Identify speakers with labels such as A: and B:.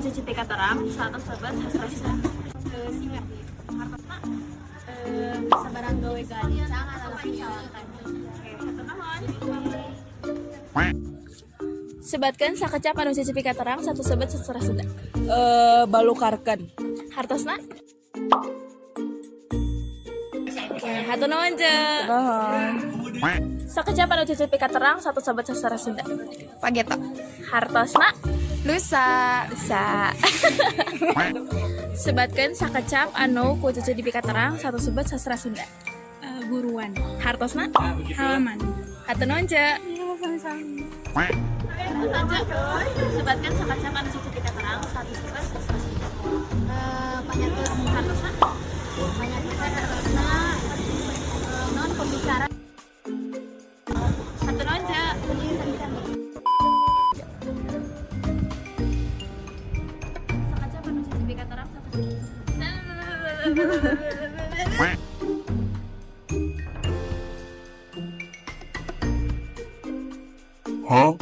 A: cicipi katarang satu sobat sastra Sunda. Singat hartosna sabarang gawe gancang adalah misalkan. Sebatkan sakecap anu cicipi katarang satu sobat sastra Sunda.
B: Balukarkan.
A: Hartosna hatur nuhun ceuk. Sakecap anu cicipi katarang satu sobat sastra Sunda.
B: Pageto.
A: Hartosna
B: Lusa.
A: bisa. Sebatkan sakecap anu ku cicipi katarang satu sobat sastra Sunda.
B: Guruan.
A: Hartosna
B: Halaman.
A: hatur nuhun ceuk.
B: Sama-sama.
A: Sebatkan sakecap anu cicipi katarang satu sobat sastra Sunda. Panyatur hartosna non pembicara hatur nuhun ceuk. Sakecap anu cicipi katarang satu
C: Huh?